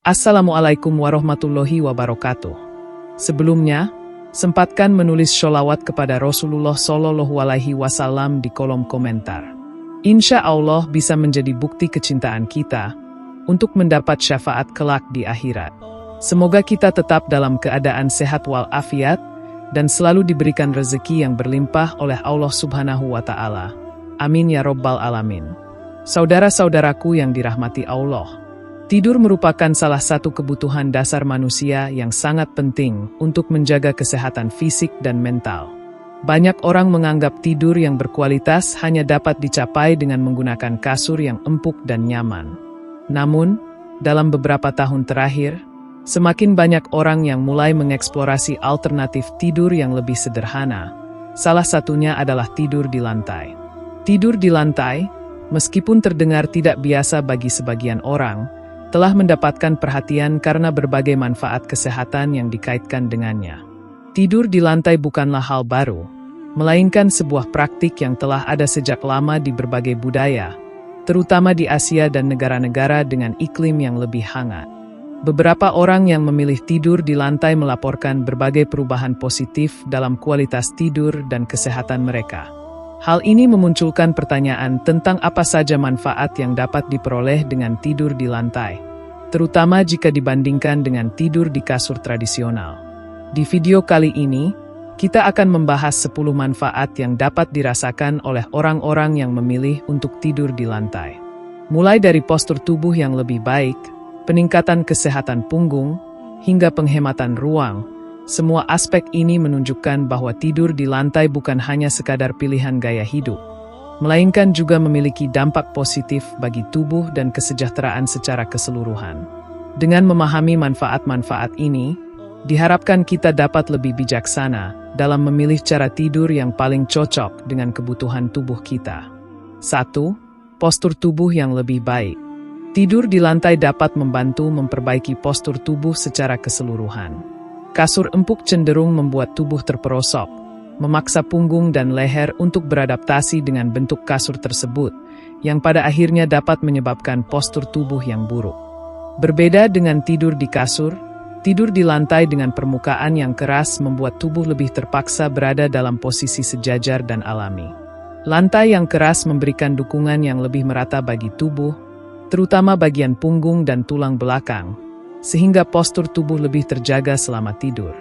Assalamualaikum warahmatullahi wabarakatuh. Sebelumnya, sempatkan menulis sholawat kepada Rasulullah Shallallahu Alaihi Wasallam di kolom komentar. Insya Allah bisa menjadi bukti kecintaan kita untuk mendapat syafaat kelak di akhirat. Semoga kita tetap dalam keadaan sehat walafiat dan selalu diberikan rezeki yang berlimpah oleh Allah Subhanahu wa Ta'ala. Amin ya Rabbal Alamin. Saudara-saudaraku yang dirahmati Allah, tidur merupakan salah satu kebutuhan dasar manusia yang sangat penting untuk menjaga kesehatan fisik dan mental. Banyak orang menganggap tidur yang berkualitas hanya dapat dicapai dengan menggunakan kasur yang empuk dan nyaman. Namun, dalam beberapa tahun terakhir, semakin banyak orang yang mulai mengeksplorasi alternatif tidur yang lebih sederhana. Salah satunya adalah tidur di lantai. Tidur di lantai, meskipun terdengar tidak biasa bagi sebagian orang, telah mendapatkan perhatian karena berbagai manfaat kesehatan yang dikaitkan dengannya. Tidur di lantai bukanlah hal baru, melainkan sebuah praktik yang telah ada sejak lama di berbagai budaya, terutama di Asia dan negara-negara dengan iklim yang lebih hangat. Beberapa orang yang memilih tidur di lantai melaporkan berbagai perubahan positif dalam kualitas tidur dan kesehatan mereka. Hal ini memunculkan pertanyaan tentang apa saja manfaat yang dapat diperoleh dengan tidur di lantai, terutama jika dibandingkan dengan tidur di kasur tradisional. Di video kali ini, kita akan membahas 10 manfaat yang dapat dirasakan oleh orang-orang yang memilih untuk tidur di lantai. Mulai dari postur tubuh yang lebih baik, peningkatan kesehatan punggung, hingga penghematan ruang, semua aspek ini menunjukkan bahwa tidur di lantai bukan hanya sekadar pilihan gaya hidup, melainkan juga memiliki dampak positif bagi tubuh dan kesejahteraan secara keseluruhan. Dengan memahami manfaat-manfaat ini, diharapkan kita dapat lebih bijaksana dalam memilih cara tidur yang paling cocok dengan kebutuhan tubuh kita. 1. Postur tubuh yang lebih baik. Tidur di lantai dapat membantu memperbaiki postur tubuh secara keseluruhan. Kasur empuk cenderung membuat tubuh terperosok, memaksa punggung dan leher untuk beradaptasi dengan bentuk kasur tersebut, yang pada akhirnya dapat menyebabkan postur tubuh yang buruk. Berbeda dengan tidur di kasur, tidur di lantai dengan permukaan yang keras membuat tubuh lebih terpaksa berada dalam posisi sejajar dan alami. Lantai yang keras memberikan dukungan yang lebih merata bagi tubuh, terutama bagian punggung dan tulang belakang, sehingga postur tubuh lebih terjaga selama tidur.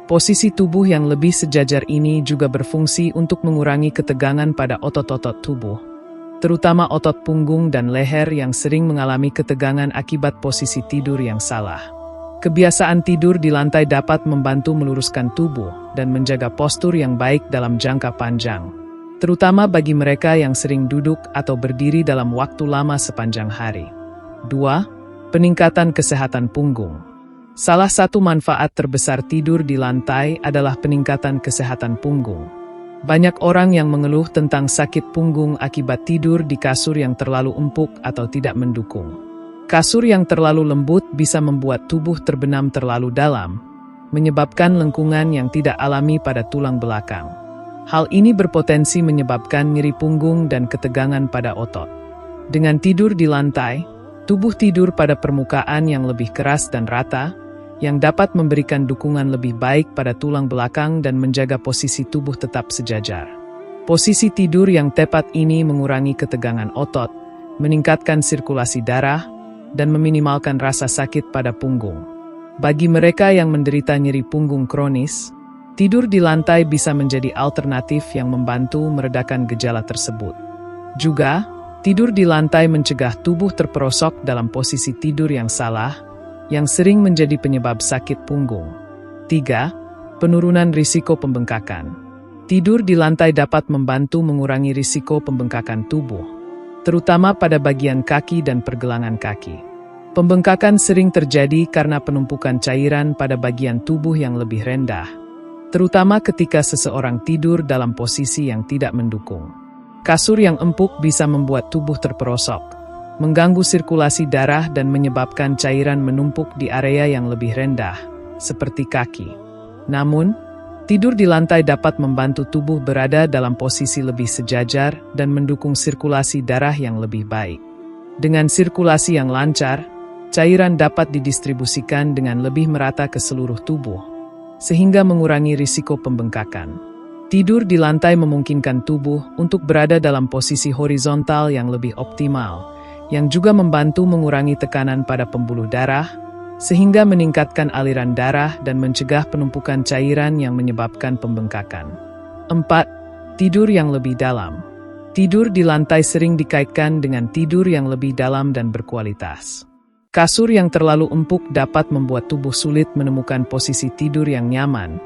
Posisi tubuh yang lebih sejajar ini juga berfungsi untuk mengurangi ketegangan pada otot-otot tubuh, terutama otot punggung dan leher yang sering mengalami ketegangan akibat posisi tidur yang salah. Kebiasaan tidur di lantai dapat membantu meluruskan tubuh dan menjaga postur yang baik dalam jangka panjang, terutama bagi mereka yang sering duduk atau berdiri dalam waktu lama sepanjang hari. 2. Peningkatan kesehatan punggung. Salah satu manfaat terbesar tidur di lantai adalah peningkatan kesehatan punggung. Banyak orang yang mengeluh tentang sakit punggung akibat tidur di kasur yang terlalu empuk atau tidak mendukung. Kasur yang terlalu lembut bisa membuat tubuh terbenam terlalu dalam, menyebabkan lengkungan yang tidak alami pada tulang belakang. Hal ini berpotensi menyebabkan nyeri punggung dan ketegangan pada otot. Dengan tidur di lantai, tubuh tidur pada permukaan yang lebih keras dan rata, yang dapat memberikan dukungan lebih baik pada tulang belakang dan menjaga posisi tubuh tetap sejajar. Posisi tidur yang tepat ini mengurangi ketegangan otot, meningkatkan sirkulasi darah, dan meminimalkan rasa sakit pada punggung. Bagi mereka yang menderita nyeri punggung kronis, tidur di lantai bisa menjadi alternatif yang membantu meredakan gejala tersebut. Juga, tidur di lantai mencegah tubuh terperosok dalam posisi tidur yang salah, yang sering menjadi penyebab sakit punggung. 3. Penurunan risiko pembengkakan. Tidur di lantai dapat membantu mengurangi risiko pembengkakan tubuh, terutama pada bagian kaki dan pergelangan kaki. Pembengkakan sering terjadi karena penumpukan cairan pada bagian tubuh yang lebih rendah, terutama ketika seseorang tidur dalam posisi yang tidak mendukung. Kasur yang empuk bisa membuat tubuh terperosok, mengganggu sirkulasi darah dan menyebabkan cairan menumpuk di area yang lebih rendah, seperti kaki. Namun, tidur di lantai dapat membantu tubuh berada dalam posisi lebih sejajar dan mendukung sirkulasi darah yang lebih baik. Dengan sirkulasi yang lancar, cairan dapat didistribusikan dengan lebih merata ke seluruh tubuh, sehingga mengurangi risiko pembengkakan. Tidur di lantai memungkinkan tubuh untuk berada dalam posisi horizontal yang lebih optimal, yang juga membantu mengurangi tekanan pada pembuluh darah, sehingga meningkatkan aliran darah dan mencegah penumpukan cairan yang menyebabkan pembengkakan. 4. Tidur yang lebih dalam. Tidur di lantai sering dikaitkan dengan tidur yang lebih dalam dan berkualitas. Kasur yang terlalu empuk dapat membuat tubuh sulit menemukan posisi tidur yang nyaman,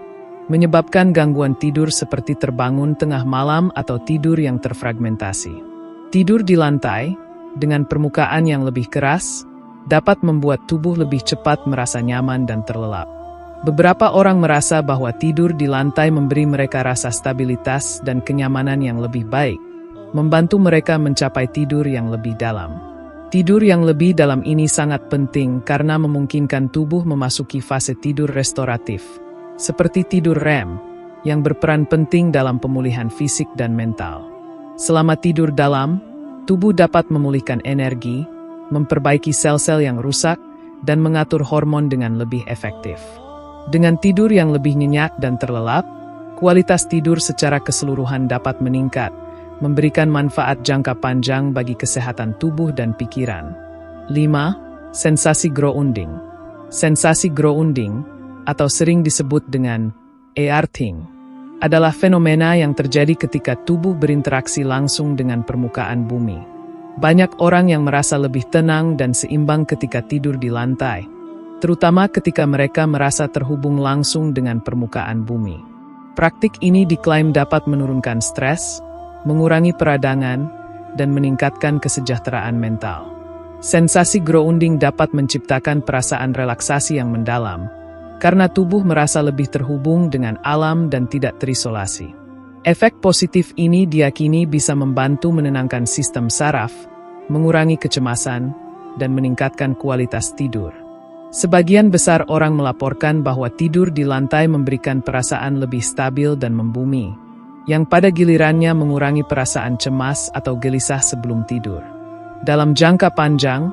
menyebabkan gangguan tidur seperti terbangun tengah malam atau tidur yang terfragmentasi. Tidur di lantai, dengan permukaan yang lebih keras, dapat membuat tubuh lebih cepat merasa nyaman dan terlelap. Beberapa orang merasa bahwa tidur di lantai memberi mereka rasa stabilitas dan kenyamanan yang lebih baik, membantu mereka mencapai tidur yang lebih dalam. Tidur yang lebih dalam ini sangat penting karena memungkinkan tubuh memasuki fase tidur restoratif, seperti tidur REM, yang berperan penting dalam pemulihan fisik dan mental. Selama tidur dalam, tubuh dapat memulihkan energi, memperbaiki sel-sel yang rusak, dan mengatur hormon dengan lebih efektif. Dengan tidur yang lebih nyenyak dan terlelap, kualitas tidur secara keseluruhan dapat meningkat, memberikan manfaat jangka panjang bagi kesehatan tubuh dan pikiran. 5. Sensasi grounding. Sensasi grounding, atau sering disebut dengan earthing, adalah fenomena yang terjadi ketika tubuh berinteraksi langsung dengan permukaan bumi. Banyak orang yang merasa lebih tenang dan seimbang ketika tidur di lantai, terutama ketika mereka merasa terhubung langsung dengan permukaan bumi. Praktik ini diklaim dapat menurunkan stres, mengurangi peradangan, dan meningkatkan kesejahteraan mental. Sensasi grounding dapat menciptakan perasaan relaksasi yang mendalam, karena tubuh merasa lebih terhubung dengan alam dan tidak terisolasi. Efek positif ini diyakini bisa membantu menenangkan sistem saraf, mengurangi kecemasan, dan meningkatkan kualitas tidur. Sebagian besar orang melaporkan bahwa tidur di lantai memberikan perasaan lebih stabil dan membumi, yang pada gilirannya mengurangi perasaan cemas atau gelisah sebelum tidur. Dalam jangka panjang,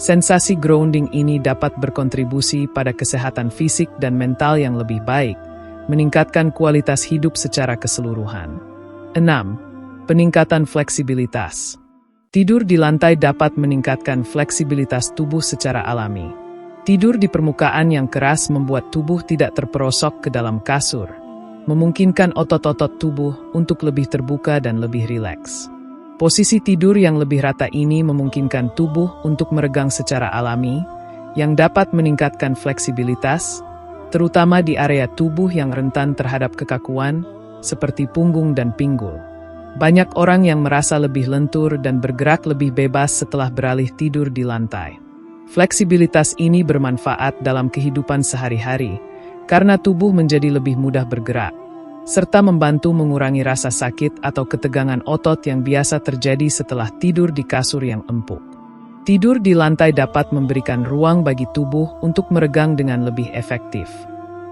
sensasi grounding ini dapat berkontribusi pada kesehatan fisik dan mental yang lebih baik, meningkatkan kualitas hidup secara keseluruhan. 6. Peningkatan fleksibilitas. Tidur di lantai dapat meningkatkan fleksibilitas tubuh secara alami. Tidur di permukaan yang keras membuat tubuh tidak terperosok ke dalam kasur, memungkinkan otot-otot tubuh untuk lebih terbuka dan lebih rileks. Posisi tidur yang lebih rata ini memungkinkan tubuh untuk meregang secara alami, yang dapat meningkatkan fleksibilitas, terutama di area tubuh yang rentan terhadap kekakuan, seperti punggung dan pinggul. Banyak orang yang merasa lebih lentur dan bergerak lebih bebas setelah beralih tidur di lantai. Fleksibilitas ini bermanfaat dalam kehidupan sehari-hari, karena tubuh menjadi lebih mudah bergerak, serta membantu mengurangi rasa sakit atau ketegangan otot yang biasa terjadi setelah tidur di kasur yang empuk. Tidur di lantai dapat memberikan ruang bagi tubuh untuk meregang dengan lebih efektif,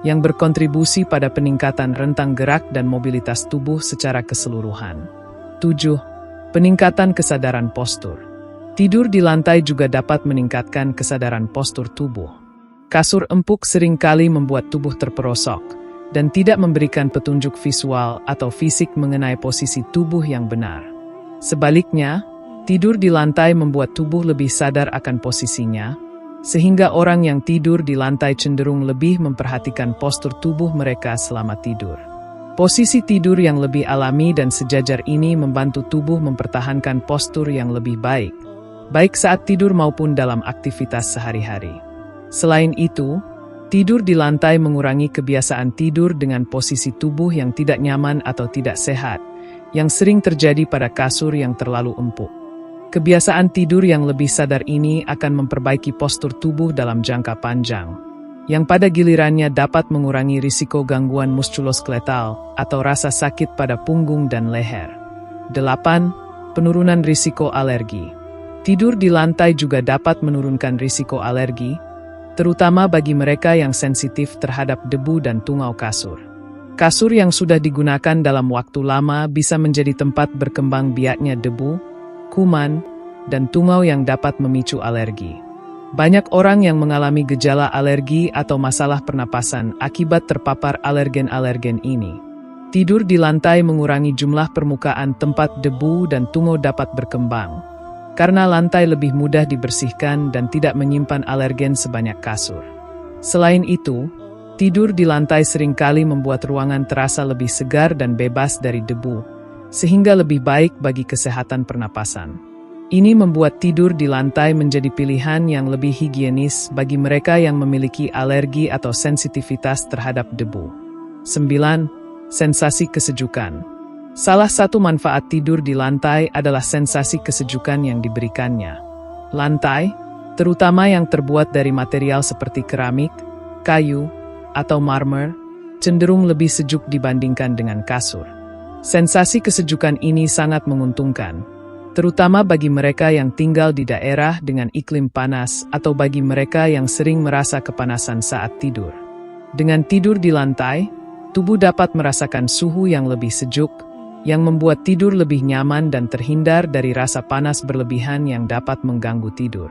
yang berkontribusi pada peningkatan rentang gerak dan mobilitas tubuh secara keseluruhan. 7. Peningkatan kesadaran postur. Tidur di lantai juga dapat meningkatkan kesadaran postur tubuh. Kasur empuk seringkali membuat tubuh terperosok, dan tidak memberikan petunjuk visual atau fisik mengenai posisi tubuh yang benar. Sebaliknya, tidur di lantai membuat tubuh lebih sadar akan posisinya, sehingga orang yang tidur di lantai cenderung lebih memperhatikan postur tubuh mereka selama tidur. Posisi tidur yang lebih alami dan sejajar ini membantu tubuh mempertahankan postur yang lebih baik, baik saat tidur maupun dalam aktivitas sehari-hari. Selain itu, tidur di lantai mengurangi kebiasaan tidur dengan posisi tubuh yang tidak nyaman atau tidak sehat, yang sering terjadi pada kasur yang terlalu empuk. Kebiasaan tidur yang lebih sadar ini akan memperbaiki postur tubuh dalam jangka panjang, yang pada gilirannya dapat mengurangi risiko gangguan muskuloskeletal atau rasa sakit pada punggung dan leher. 8. Penurunan risiko alergi. Tidur di lantai juga dapat menurunkan risiko alergi, terutama bagi mereka yang sensitif terhadap debu dan tungau kasur. Kasur yang sudah digunakan dalam waktu lama bisa menjadi tempat berkembang biaknya debu, kuman, dan tungau yang dapat memicu alergi. Banyak orang yang mengalami gejala alergi atau masalah pernapasan akibat terpapar alergen-alergen ini. Tidur di lantai mengurangi jumlah permukaan tempat debu dan tungo dapat berkembang, karena lantai lebih mudah dibersihkan dan tidak menyimpan alergen sebanyak kasur. Selain itu, tidur di lantai seringkali membuat ruangan terasa lebih segar dan bebas dari debu, sehingga lebih baik bagi kesehatan pernapasan. Ini membuat tidur di lantai menjadi pilihan yang lebih higienis bagi mereka yang memiliki alergi atau sensitivitas terhadap debu. 9. Sensasi kesejukan. Salah satu manfaat tidur di lantai adalah sensasi kesejukan yang diberikannya. Lantai, terutama yang terbuat dari material seperti keramik, kayu, atau marmer, cenderung lebih sejuk dibandingkan dengan kasur. Sensasi kesejukan ini sangat menguntungkan, terutama bagi mereka yang tinggal di daerah dengan iklim panas atau bagi mereka yang sering merasa kepanasan saat tidur. Dengan tidur di lantai, tubuh dapat merasakan suhu yang lebih sejuk, yang membuat tidur lebih nyaman dan terhindar dari rasa panas berlebihan yang dapat mengganggu tidur.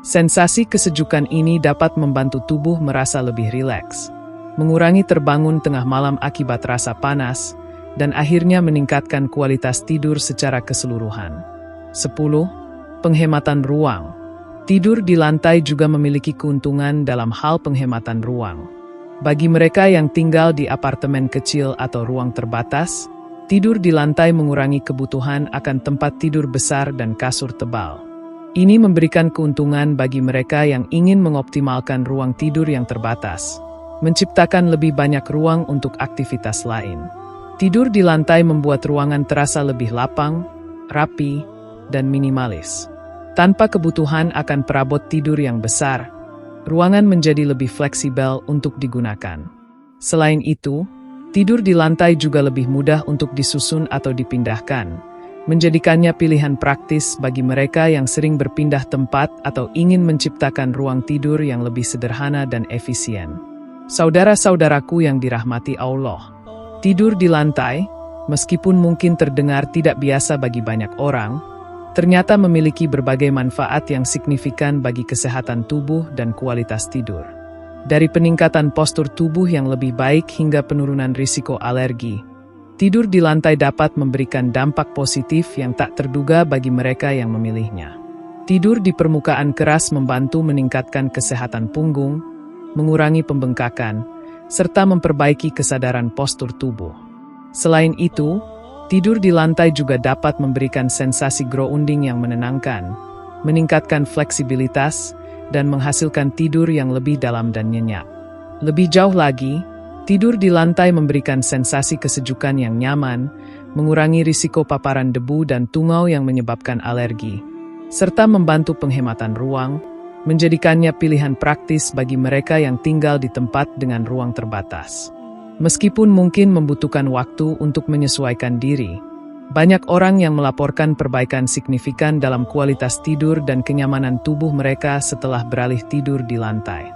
Sensasi kesejukan ini dapat membantu tubuh merasa lebih rileks, mengurangi terbangun tengah malam akibat rasa panas, dan akhirnya meningkatkan kualitas tidur secara keseluruhan. 10. Penghematan ruang. Tidur di lantai juga memiliki keuntungan dalam hal penghematan ruang. Bagi mereka yang tinggal di apartemen kecil atau ruang terbatas, tidur di lantai mengurangi kebutuhan akan tempat tidur besar dan kasur tebal. Ini memberikan keuntungan bagi mereka yang ingin mengoptimalkan ruang tidur yang terbatas, menciptakan lebih banyak ruang untuk aktivitas lain. Tidur di lantai membuat ruangan terasa lebih lapang, rapi, dan minimalis. Tanpa kebutuhan akan perabot tidur yang besar, ruangan menjadi lebih fleksibel untuk digunakan. Selain itu, tidur di lantai juga lebih mudah untuk disusun atau dipindahkan, menjadikannya pilihan praktis bagi mereka yang sering berpindah tempat atau ingin menciptakan ruang tidur yang lebih sederhana dan efisien. Saudara-saudaraku yang dirahmati Allah, tidur di lantai, meskipun mungkin terdengar tidak biasa bagi banyak orang, ternyata memiliki berbagai manfaat yang signifikan bagi kesehatan tubuh dan kualitas tidur. Dari peningkatan postur tubuh yang lebih baik hingga penurunan risiko alergi, tidur di lantai dapat memberikan dampak positif yang tak terduga bagi mereka yang memilihnya. Tidur di permukaan keras membantu meningkatkan kesehatan punggung, mengurangi pembengkakan, serta memperbaiki kesadaran postur tubuh. Selain itu, tidur di lantai juga dapat memberikan sensasi grounding yang menenangkan, meningkatkan fleksibilitas, dan menghasilkan tidur yang lebih dalam dan nyenyak. Lebih jauh lagi, tidur di lantai memberikan sensasi kesejukan yang nyaman, mengurangi risiko paparan debu dan tungau yang menyebabkan alergi, serta membantu penghematan ruang, menjadikannya pilihan praktis bagi mereka yang tinggal di tempat dengan ruang terbatas. Meskipun mungkin membutuhkan waktu untuk menyesuaikan diri, banyak orang yang melaporkan perbaikan signifikan dalam kualitas tidur dan kenyamanan tubuh mereka setelah beralih tidur di lantai.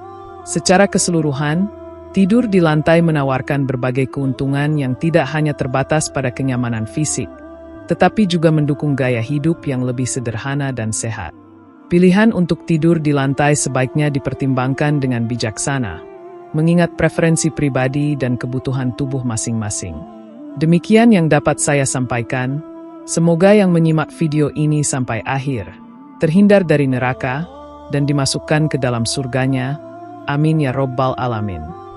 Secara keseluruhan, tidur di lantai menawarkan berbagai keuntungan yang tidak hanya terbatas pada kenyamanan fisik, tetapi juga mendukung gaya hidup yang lebih sederhana dan sehat. Pilihan untuk tidur di lantai sebaiknya dipertimbangkan dengan bijaksana, mengingat preferensi pribadi dan kebutuhan tubuh masing-masing. Demikian yang dapat saya sampaikan. Semoga yang menyimak video ini sampai akhir terhindar dari neraka dan dimasukkan ke dalam surganya. Amin ya Rabbal Alamin.